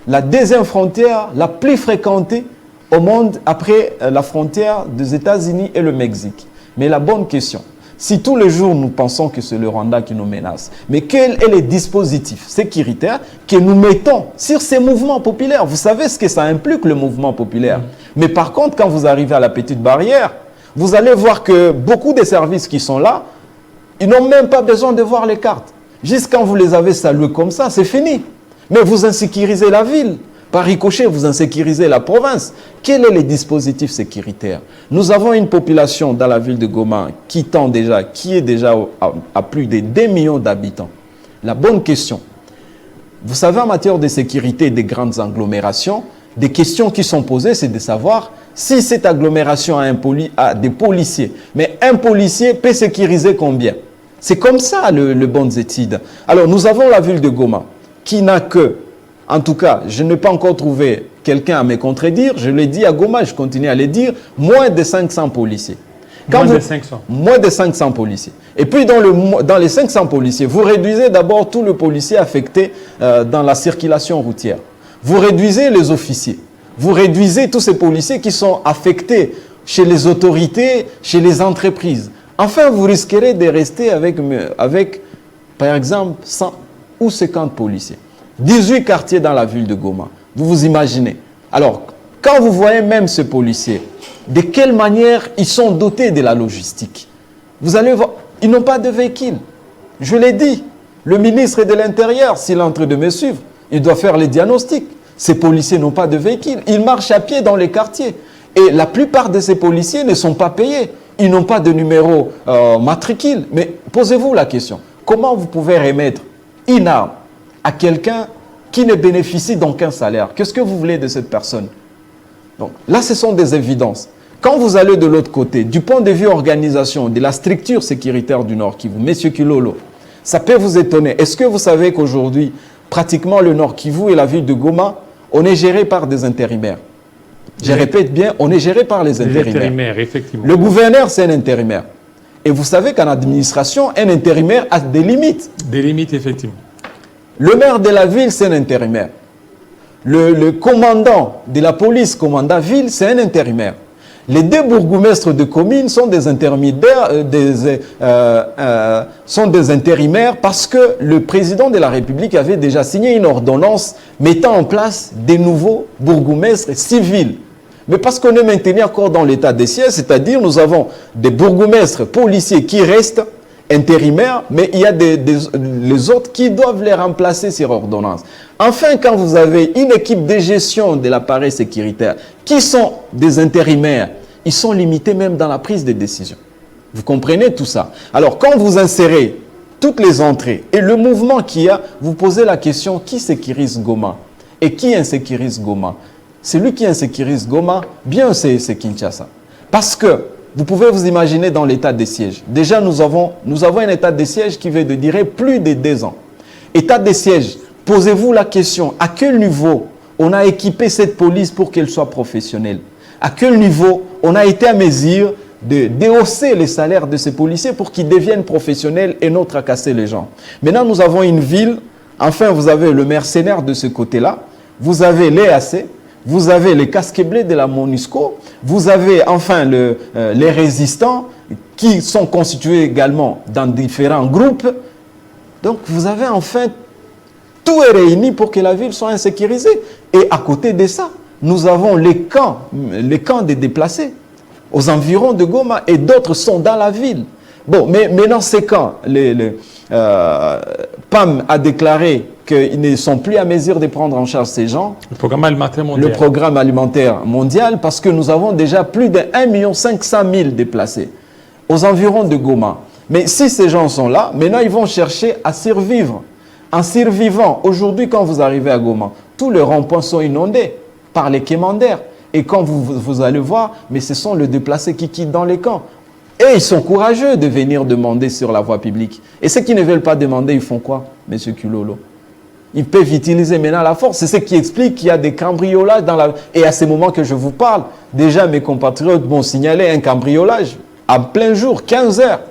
La deuxième frontière la plus fréquentée au monde après la frontière des États-Unis et le Mexique. Mais la bonne question, si tous les jours nous pensons que c'est le Rwanda qui nous menace, mais quel est le dispositif sécuritaire que nous mettons sur ces mouvements populaires? Vous savez ce que ça implique, le mouvement populaire. Mais par contre, quand vous arrivez à la petite barrière, vous allez voir que beaucoup des services qui sont là, ils n'ont même pas besoin de voir les cartes. Juste quand vous les avez salués comme ça, c'est fini. Mais vous insécurisez la ville. Par ricochet, vous insécurisez la province. Quel est le dispositif sécuritaire? Nous avons une population dans la ville de Goma qui est déjà à plus de 2 millions d'habitants. La bonne question, vous savez, en matière de sécurité des grandes agglomérations, des questions qui sont posées, c'est de savoir si cette agglomération a des policiers. Mais un policier peut sécuriser combien? C'est comme ça le bon étude. Alors, nous avons la ville de Goma qui n'a que, en tout cas, je n'ai pas encore trouvé quelqu'un à me contredire, je l'ai dit à Goma, je continue à le dire, moins de 500 policiers. De 500. Moins de 500 policiers. Et puis, dans les 500 policiers, vous réduisez d'abord tous les policiers affectés dans la circulation routière. Vous réduisez les officiers. Vous réduisez tous ces policiers qui sont affectés chez les autorités, chez les entreprises. Enfin, vous risquerez de rester avec par exemple, 100 ou 50 policiers. 18 quartiers dans la ville de Goma. Vous vous imaginez. Alors, quand vous voyez même ces policiers, de quelle manière ils sont dotés de la logistique? Vous allez voir, ils n'ont pas de véhicule. Je l'ai dit, le ministre de l'Intérieur, s'il est en train de me suivre, il doit faire les diagnostics. Ces policiers n'ont pas de véhicule. Ils marchent à pied dans les quartiers. Et la plupart de ces policiers ne sont pas payés. Ils n'ont pas de numéro matricule. Mais posez-vous la question. Comment vous pouvez remettre une arme à quelqu'un qui ne bénéficie d'aucun salaire? Qu'est-ce que vous voulez de cette personne? Donc là, ce sont des évidences. Quand vous allez de l'autre côté, du point de vue organisation, de la structure sécuritaire du Nord Kivu, Monsieur Kilolo, ça peut vous étonner. Est-ce que vous savez qu'aujourd'hui, pratiquement le Nord Kivu et la ville de Goma, on est géré par des intérimaires? Je répète bien, on est géré par les intérimaires. Les intérimaires, effectivement. Le gouverneur, c'est un intérimaire. Et vous savez qu'en administration, un intérimaire a des limites. Des limites, effectivement. Le maire de la ville, c'est un intérimaire. Le commandant de la police, commandant ville, c'est un intérimaire. Les deux bourgmestres de communes sont des intermédiaires, sont des intérimaires parce que le président de la République avait déjà signé une ordonnance mettant en place des nouveaux bourgmestres civils. Mais parce qu'on est maintenu encore dans l'état des sièges, c'est-à-dire nous avons des bourgmestres policiers qui restent intérimaires, mais il y a les autres qui doivent les remplacer sur ordonnance. Enfin, quand vous avez une équipe de gestion de l'appareil sécuritaire qui sont des intérimaires, ils sont limités même dans la prise de décision. Vous comprenez tout ça? Alors, quand vous insérez toutes les entrées et le mouvement qu'il y a, vous posez la question, qui sécurise Goma? Et qui insécurise Goma? Celui qui insécurise Goma, bien c'est Kinshasa. Parce que vous pouvez vous imaginer dans l'état des sièges. Déjà, nous avons un état des sièges qui va de durer plus de 2 ans. État des sièges, posez-vous la question, à quel niveau on a équipé cette police pour qu'elle soit professionnelle? À quel niveau on a été à mesure de déhausser les salaires de ces policiers pour qu'ils deviennent professionnels et non tracasser les gens? Maintenant, nous avons une ville, enfin, vous avez le mercenaire de ce côté-là, vous avez l'EAC, vous avez les casques bleus de la MONUSCO, vous avez enfin les résistants qui sont constitués également dans différents groupes. Donc vous avez enfin, tout est réuni pour que la ville soit insécurisée. Et à côté de ça, nous avons les camps des déplacés aux environs de Goma et d'autres sont dans la ville. Bon, mais dans ces camps, PAM a déclaré qu'ils ne sont plus à mesure de prendre en charge ces gens. Le programme alimentaire mondial. Le programme alimentaire mondial, parce que nous avons déjà plus de 1 500 000 déplacés aux environs de Goma. Mais si ces gens sont là, maintenant ils vont chercher à survivre. En survivant, aujourd'hui quand vous arrivez à Goma, tous les ronds-points sont inondés par les quémandaires. Et quand vous allez voir, mais ce sont les déplacés qui quittent dans les camps. Et ils sont courageux de venir demander sur la voie publique. Et ceux qui ne veulent pas demander, ils font quoi, M. Kilolo? Ils peuvent utiliser maintenant la force. C'est ce qui explique qu'il y a des cambriolages dans la... Et à ces moments que je vous parle, déjà mes compatriotes m'ont signalé un cambriolage en plein jour, 15 heures,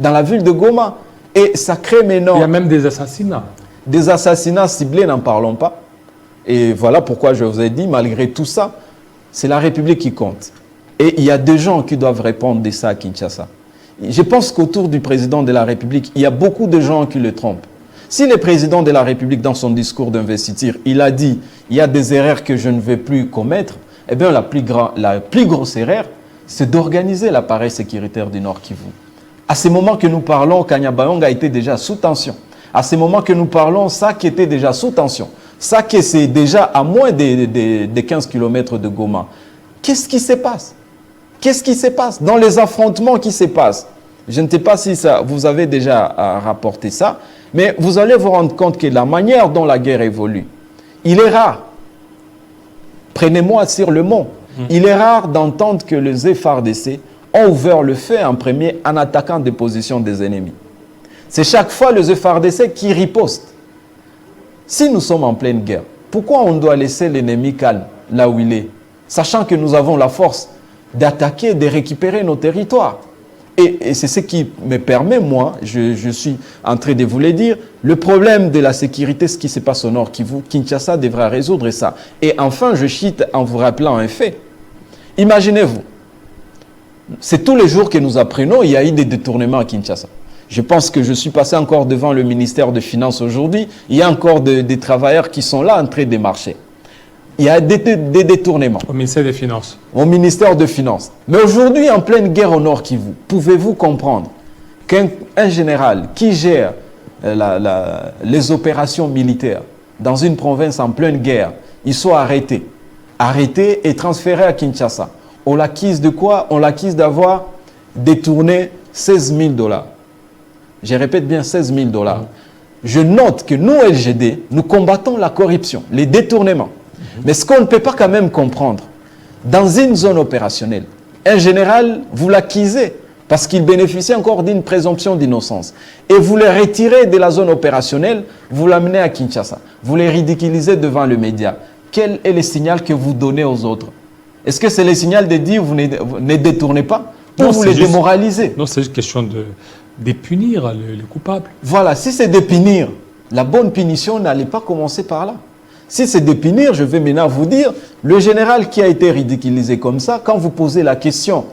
dans la ville de Goma. Et ça crée maintenant... Il y a même des assassinats. Des assassinats ciblés, n'en parlons pas. Et voilà pourquoi je vous ai dit, malgré tout ça, c'est la République qui compte. Et il y a des gens qui doivent répondre de ça à Kinshasa. Je pense qu'autour du président de la République, il y a beaucoup de gens qui le trompent. Si le président de la République, dans son discours d'investiture, il a dit « il y a des erreurs que je ne vais plus commettre », eh bien la plus grosse erreur, c'est d'organiser l'appareil sécuritaire du Nord Kivu. À ce moment que nous parlons, Kanyabayonga était déjà sous tension. À ce moment que nous parlons, Sak était déjà sous tension. Sak, c'est déjà à moins de 15 km de Goma. Qu'est-ce qui se passe? Qu'est-ce qui se passe dans les affrontements qui se passent? Je ne sais pas si vous avez déjà rapporté ça, mais vous allez vous rendre compte que la manière dont la guerre évolue, il est rare. Prenez-moi sur le mot. Il est rare d'entendre que les FARDC ont ouvert le feu en premier en attaquant des positions des ennemis. C'est chaque fois les FARDC qui ripostent. Si nous sommes en pleine guerre, pourquoi on doit laisser l'ennemi calme là où il est, sachant que nous avons la force d'attaquer, de récupérer nos territoires? Et c'est ce qui me permet, moi, je suis en train de vous le dire, le problème de la sécurité, ce qui se passe au Nord Kivu, Kinshasa devra résoudre ça. Et enfin, je chute en vous rappelant un fait. Imaginez-vous, c'est tous les jours que nous apprenons, il y a eu des détournements à Kinshasa. Je pense que je suis passé encore devant le ministère des Finances aujourd'hui, il y a encore des travailleurs qui sont là en train de marcher. Il y a des détournements. Au ministère des Finances. Au ministère des Finances. Mais aujourd'hui, en pleine guerre au Nord Kivu, pouvez-vous comprendre qu'un général qui gère les opérations militaires dans une province en pleine guerre, il soit arrêté et transféré à Kinshasa? On l'accuse de quoi? On l'accuse d'avoir détourné 16 000 $. Je répète bien 16 000 $. Je note que nous, LGD, nous combattons la corruption, les détournements. Mais ce qu'on ne peut pas quand même comprendre, dans une zone opérationnelle, un général, vous l'accusez parce qu'il bénéficie encore d'une présomption d'innocence. Et vous le retirez de la zone opérationnelle, vous l'amenez à Kinshasa. Vous le ridiculisez devant le média. Quel est le signal que vous donnez aux autres? Est-ce que c'est le signal de dire vous ne détournez pas ou vous les démoralisez? Non, c'est juste question de punir les coupables. Voilà, si c'est de punir, la bonne punition n'allait pas commencer par là. Si c'est de punir, je vais maintenant vous dire, le général qui a été ridiculisé comme ça, quand vous posez la question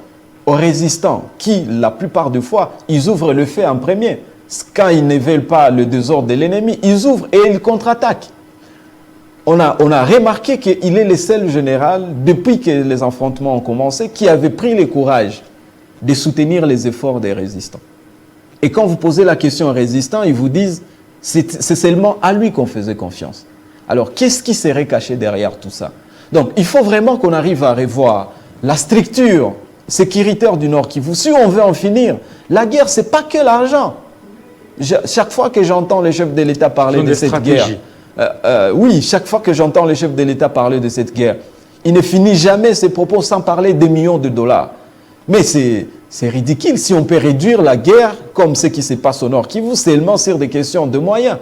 aux résistants, qui, la plupart des fois, ils ouvrent le feu en premier, quand ils ne veulent pas le désordre de l'ennemi, ils ouvrent et ils contre-attaquent. On a remarqué qu'il est le seul général, depuis que les affrontements ont commencé, qui avait pris le courage de soutenir les efforts des résistants. Et quand vous posez la question aux résistants, ils vous disent, c'est seulement à lui qu'on faisait confiance. Alors, qu'est-ce qui serait caché derrière tout ça? Donc, il faut vraiment qu'on arrive à revoir la structure sécuritaire du Nord Kivu. Si on veut en finir, la guerre, ce n'est pas que l'argent. Chaque fois que j'entends les chefs de l'État parler de cette guerre, oui, chaque fois que j'entends les chefs de l'État parler de cette guerre, il ne finit jamais ses propos sans parler des millions de dollars. Mais c'est ridicule si on peut réduire la guerre comme ce qui se passe au Nord Kivu seulement sur des questions de moyens.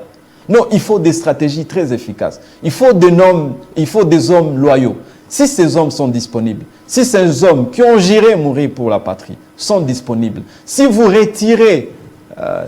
Non, il faut des stratégies très efficaces. Il faut des hommes loyaux. Si ces hommes sont disponibles, si ces hommes qui ont juré mourir pour la patrie sont disponibles, si vous retirez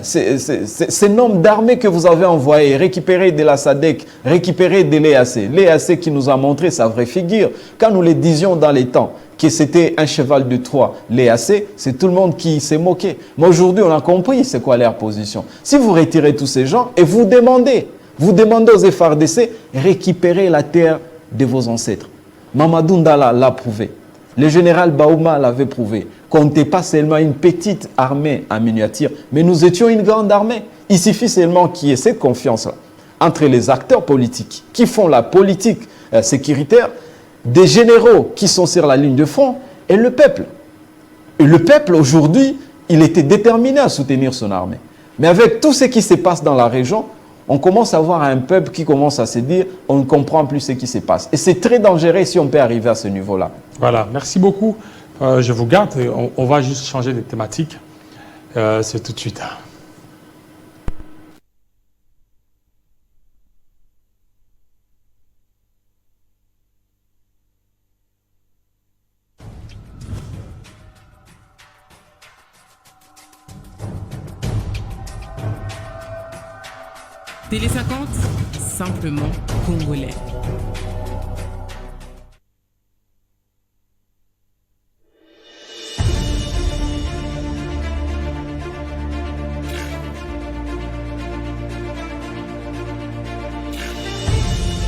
ces nombre d'armées que vous avez envoyées, récupérées de la SADC, récupérées de l'EAC qui nous a montré sa vraie figure, quand nous le disions dans les temps, que c'était un cheval de Troie, l'EAC, c'est tout le monde qui s'est moqué. Mais aujourd'hui, on a compris c'est quoi leur position. Si vous retirez tous ces gens et vous demandez aux FARDC, récupérez la terre de vos ancêtres. Mamadou Ndala l'a prouvé. Le général Baouma l'avait prouvé. Qu'on n'était pas seulement une petite armée en miniature, mais nous étions une grande armée. Il suffit seulement qu'il y ait cette confiance-là entre les acteurs politiques qui font la politique sécuritaire, des généraux qui sont sur la ligne de front et le peuple. Et le peuple, aujourd'hui, il était déterminé à soutenir son armée. Mais avec tout ce qui se passe dans la région, on commence à voir un peuple qui commence à se dire on ne comprend plus ce qui se passe. Et c'est très dangereux si on peut arriver à ce niveau-là. Voilà, merci beaucoup. Je vous garde. On va juste changer de thématique. C'est tout de suite. Télé 50, simplement congolais.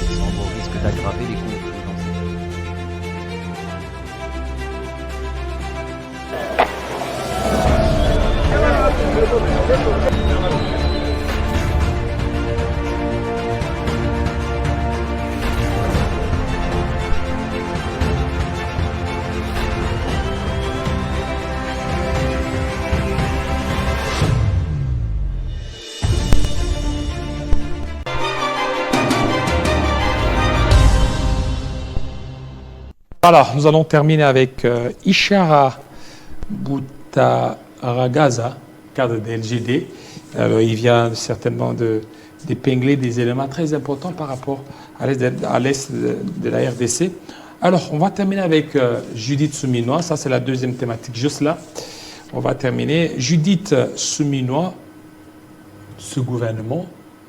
Sans au risque d'aggraver les conflits dans ces pays. Voilà, nous allons terminer avec Ishara Boutaragaza, cadre de LGD. Alors, il vient certainement d'épingler des éléments très importants par rapport à l'est de la RDC. Alors, on va terminer avec Judith Souminois. Ça, c'est la deuxième thématique, juste là. On va terminer. Judith Souminois, ce gouvernement,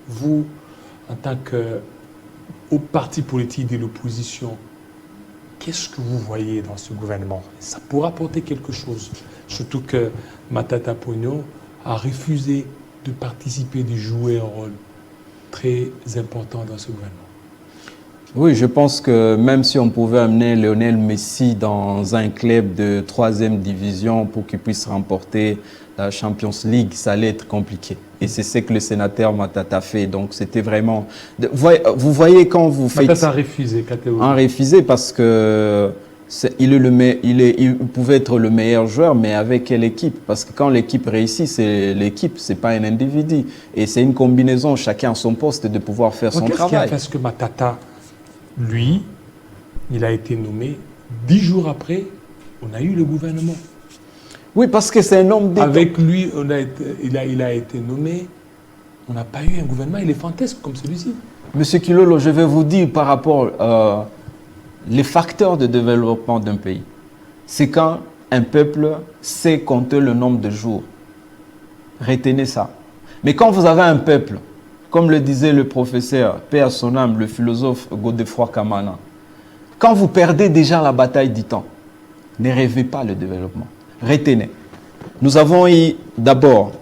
vous, en tant qu'au parti politique de l'opposition, qu'est-ce que vous voyez dans ce gouvernement? Ça pourra apporter quelque chose. Surtout que Matata Ponyo a refusé de participer, de jouer un rôle très important dans ce gouvernement. Oui, je pense que même si on pouvait amener Lionel Messi dans un club de 3e division pour qu'il puisse remporter la Champions League, ça allait être compliqué. Et c'est ce que le sénateur Matata fait. Donc c'était vraiment... Vous voyez quand vous faites... Matata a refusé, catégoriquement. A refusé parce que il pouvait être le meilleur joueur, mais avec quelle équipe? Parce que quand l'équipe réussit, c'est l'équipe, c'est pas un individu. Et c'est une combinaison, chacun à son poste, de pouvoir faire son travail. Qu'est-ce qui a fait que Matata, lui, il a été nommé 10 jours après, on a eu le gouvernement. Oui, parce que c'est un homme d'État. Avec lui, il a été nommé, on n'a pas eu un gouvernement éléphantesque comme celui-ci. Monsieur Kilolo, je vais vous dire par rapport les facteurs de développement d'un pays. C'est quand un peuple sait compter le nombre de jours. Retenez ça. Mais quand vous avez un peuple, comme le disait le professeur, paix à son âme, le philosophe Godefroy Kamana, quand vous perdez déjà la bataille du temps, ne rêvez pas le développement. Retenez. Nous avons eu d'abord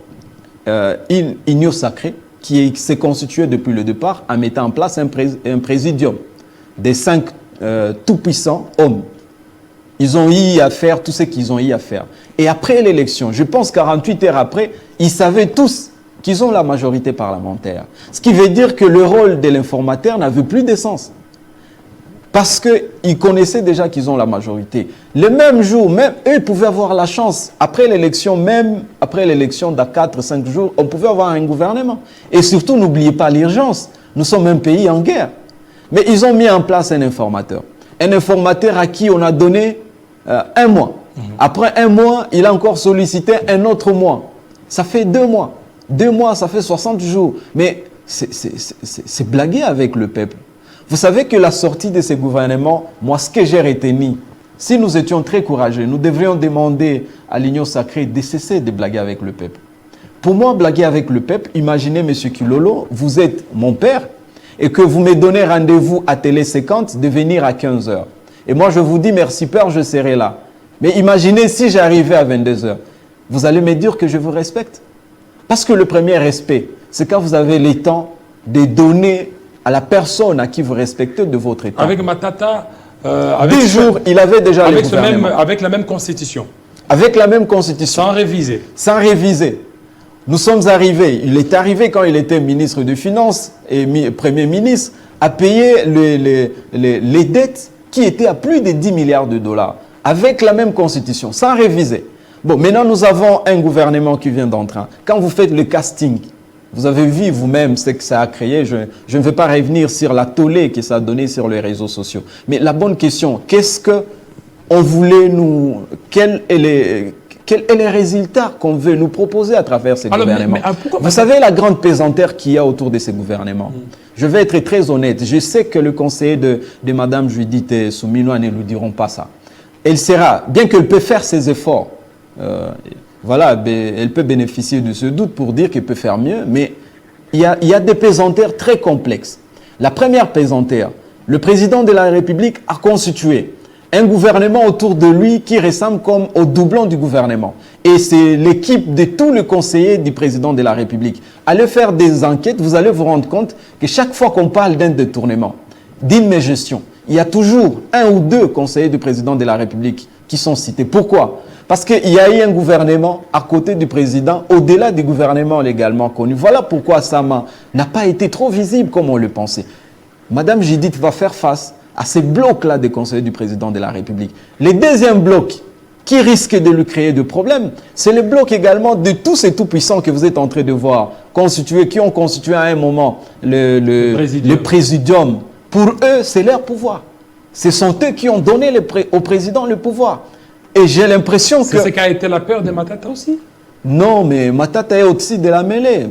une union sacrée qui s'est constituée depuis le départ en mettant en place un présidium des 5 tout-puissants hommes. Ils ont eu à faire tout ce qu'ils ont eu à faire. Et après l'élection, je pense 48 heures après, ils savaient tous qu'ils ont la majorité parlementaire. Ce qui veut dire que le rôle de l'informateur n'avait plus de sens. Parce qu'ils connaissaient déjà qu'ils ont la majorité. Le même jour, même eux pouvaient avoir la chance, après l'élection, même après l'élection d'à 4-5 jours, on pouvait avoir un gouvernement. Et surtout, n'oubliez pas l'urgence. Nous sommes un pays en guerre. Mais ils ont mis en place un informateur. Un informateur à qui on a donné 1 mois. Après 1 mois, il a encore sollicité un autre mois. Ça fait 2 mois. 2 mois, ça fait 60 jours. Mais c'est blaguer avec le peuple. Vous savez que la sortie de ces gouvernements, moi, ce que j'ai retenu, si nous étions très courageux, nous devrions demander à l'Union sacrée de cesser de blaguer avec le peuple. Pour moi, blaguer avec le peuple, imaginez, M. Kilolo, vous êtes mon père et que vous me donnez rendez-vous à Télé 50 de venir à 15 h. Et moi, je vous dis, merci père, je serai là. Mais imaginez si j'arrivais à 22 h. Vous allez me dire que je vous respecte. Parce que le premier respect, c'est quand vous avez le temps de donner à la personne à qui vous respectez de votre État. Avec Matata, il avait déjà avec la même constitution. Avec la même constitution. Sans réviser. Sans réviser. Nous sommes arrivés, il est arrivé quand il était ministre des Finances et Premier ministre, à payer les dettes qui étaient à plus de 10 milliards de dollars. Avec la même constitution, sans réviser. Bon, maintenant nous avons un gouvernement qui vient d'entrer. Quand vous faites le casting, vous avez vu vous-même ce que ça a créé. Je ne vais pas revenir sur la tollée que ça a donné sur les réseaux sociaux. Mais la bonne question, qu'est-ce qu'on voulait nous... Quels sont les résultats qu'on veut nous proposer à travers ces gouvernements? Vous savez la grande pesanteur qu'il y a autour de ces gouvernements. Je vais être très honnête. Je sais que le conseiller de Mme Judith Souminois ne nous diront pas ça. Elle sera, bien qu'elle peut faire ses efforts, voilà, elle peut bénéficier de ce doute pour dire qu'elle peut faire mieux, mais il y a des pesanteurs très complexes. La première pesanteur, le président de la République a constitué un gouvernement autour de lui qui ressemble comme au doublon du gouvernement. Et c'est l'équipe de tous les conseillers du président de la République. Allez faire des enquêtes, vous allez vous rendre compte que chaque fois qu'on parle d'un détournement, d'une mégestion, il y a toujours un ou deux conseillers du président de la République qui sont cités. Pourquoi? Parce qu'il y a eu un gouvernement à côté du président, au-delà du gouvernement légalement connu. Voilà pourquoi Sama n'a pas été trop visible comme on le pensait. Madame Judith va faire face à ces blocs-là des conseillers du président de la République. Le deuxième bloc qui risque de lui créer des problèmes, c'est le bloc également de tous ces tout-puissants que vous êtes en train de voir constituer, qui ont constitué à un moment le présidium. Pour eux, c'est leur pouvoir. Ce sont eux qui ont donné au président le pouvoir. Et j'ai l'impression que... C'est ce qui a été la peur de Matata aussi? Non, mais Matata est au-dessus de la mêlée.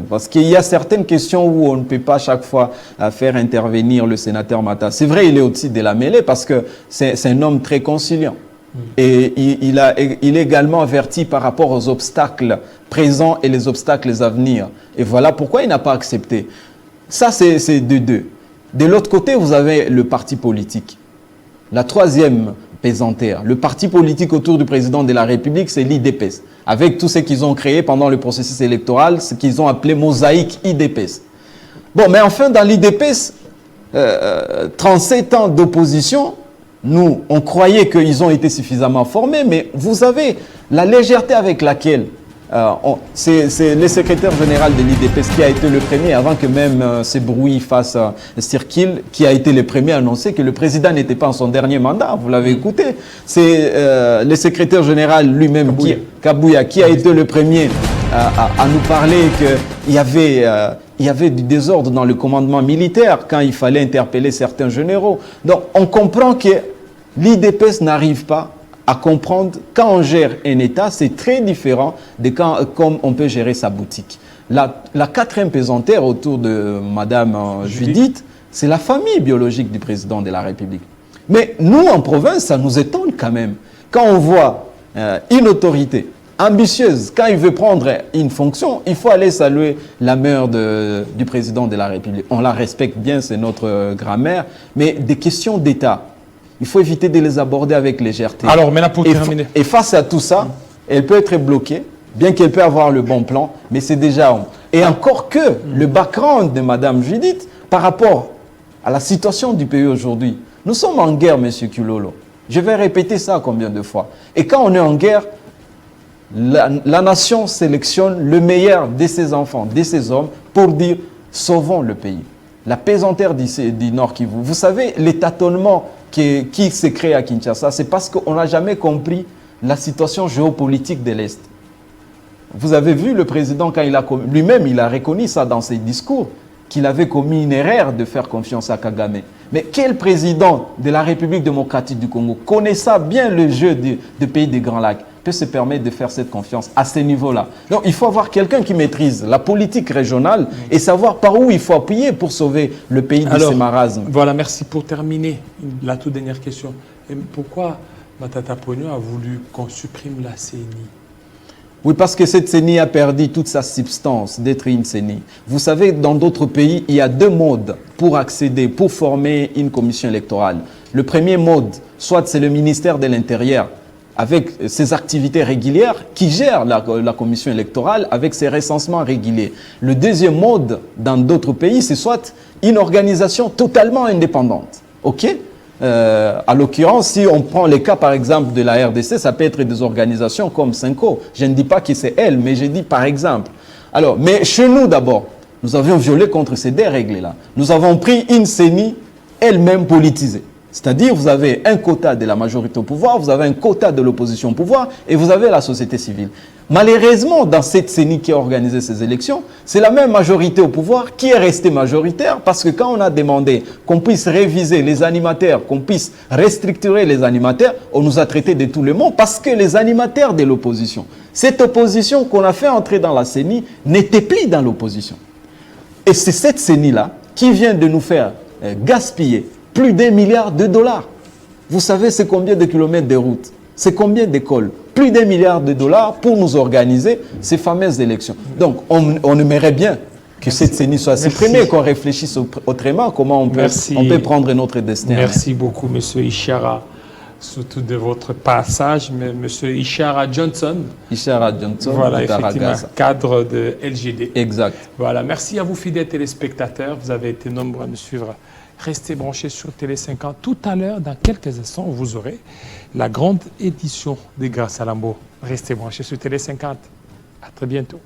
Parce qu'il y a certaines questions où on ne peut pas chaque fois faire intervenir le sénateur Matata. C'est vrai, il est au-dessus de la mêlée parce que c'est un homme très conciliant. Et il est également averti par rapport aux obstacles présents et les obstacles à venir. Et voilà pourquoi il n'a pas accepté. Ça, c'est de deux. De l'autre côté, vous avez le parti politique. La troisième pesanteur, le parti politique autour du président de la République, c'est l'IDPS. Avec tout ce qu'ils ont créé pendant le processus électoral, ce qu'ils ont appelé mosaïque IDPS. Bon, mais enfin, dans l'IDPS, 37 ans d'opposition, nous, on croyait qu'ils ont été suffisamment formés, mais vous avez la légèreté avec laquelle c'est le secrétaire général de l'IDPS qui a été le premier, avant que même ces bruits fassent circuler, qui a été le premier à annoncer que le président n'était pas en son dernier mandat. Vous l'avez écouté. C'est le secrétaire général lui-même, Kabouya, qui a été le premier à nous parler qu'il y avait du désordre dans le commandement militaire quand il fallait interpeller certains généraux. Donc on comprend que l'IDPS n'arrive pas à comprendre quand on gère un État, c'est très différent de comme on peut gérer sa boutique. La quatrième pesanteur autour de Madame Judith, c'est la famille biologique du président de la République. Mais nous, en province, ça nous étonne quand même. Quand on voit une autorité ambitieuse, quand il veut prendre une fonction, il faut aller saluer la mère du président de la République. On la respecte bien, c'est notre grand-mère, mais des questions d'État, il faut éviter de les aborder avec légèreté. Alors, maintenant, pour terminer. Et face à tout ça, elle peut être bloquée, bien qu'elle peut avoir le bon plan, mais c'est déjà... Et encore que le background de Mme Judith, par rapport à la situation du pays aujourd'hui, nous sommes en guerre, M. Kilolo. Je vais répéter ça combien de fois. Et quand on est en guerre, la nation sélectionne le meilleur de ses enfants, de ses hommes, pour dire « sauvons le pays ». La pesanteur du Nord Kivu. Vous savez, les tâtonnements qui se créent à Kinshasa, c'est parce qu'on n'a jamais compris la situation géopolitique de l'Est. Vous avez vu le président, quand lui-même, il a reconnu ça dans ses discours, qu'il avait commis une erreur de faire confiance à Kagame. Mais quel président de la République démocratique du Congo, connaissant bien le jeu des pays des Grands Lacs, peut se permettre de faire cette confiance à ce niveau-là? Donc il faut avoir quelqu'un qui maîtrise la politique régionale et savoir par où il faut appuyer pour sauver le pays de ces marasmes. Voilà, merci. Pour terminer, la toute dernière question. Et pourquoi Matata Ponyo a voulu qu'on supprime la CENI? Oui, parce que cette CENI a perdu toute sa substance d'être une CENI. Vous savez, dans d'autres pays, il y a deux modes pour accéder, pour former une commission électorale. Le premier mode, soit c'est le ministère de l'Intérieur, avec ses activités régulières, qui gère la commission électorale avec ses recensements réguliers. Le deuxième mode, dans d'autres pays, c'est soit une organisation totalement indépendante. OK ? À l'occurrence, si on prend les cas par exemple de la RDC, ça peut être des organisations comme Senko. Je ne dis pas que c'est elle, mais je dis par exemple. Alors, mais chez nous d'abord, nous avions violé contre ces deux règles-là. Nous avons pris une CENI elle-même politisée. C'est-à-dire, vous avez un quota de la majorité au pouvoir, vous avez un quota de l'opposition au pouvoir et vous avez la société civile. Malheureusement, dans cette CENI qui a organisé ces élections, c'est la même majorité au pouvoir qui est restée majoritaire parce que quand on a demandé qu'on puisse réviser les animateurs, qu'on puisse restructurer les animateurs, on nous a traités de tous les mots parce que les animateurs de l'opposition, cette opposition qu'on a fait entrer dans la CENI n'était plus dans l'opposition. Et c'est cette CENI-là qui vient de nous faire gaspiller plus d'1 milliard de dollars. Vous savez, c'est combien de kilomètres de route? C'est combien d'écoles? Plus d'1 milliard de dollars pour nous organiser ces fameuses élections. Donc, on aimerait bien que cette CENI soit supprimée, qu'on réfléchisse autrement, comment on peut prendre notre destin. Merci beaucoup, M. Ishara, surtout de votre passage, M. Ishara Johnson. Ishara Johnson, voilà, effectivement, cadre de LGD. Exact. Voilà, merci à vous, fidèles téléspectateurs. Vous avez été nombreux à nous suivre. Restez branchés sur Télé 50. Tout à l'heure, dans quelques instants, vous aurez la grande édition des Grâce à Lambeau. Restez branchés sur Télé 50. À très bientôt.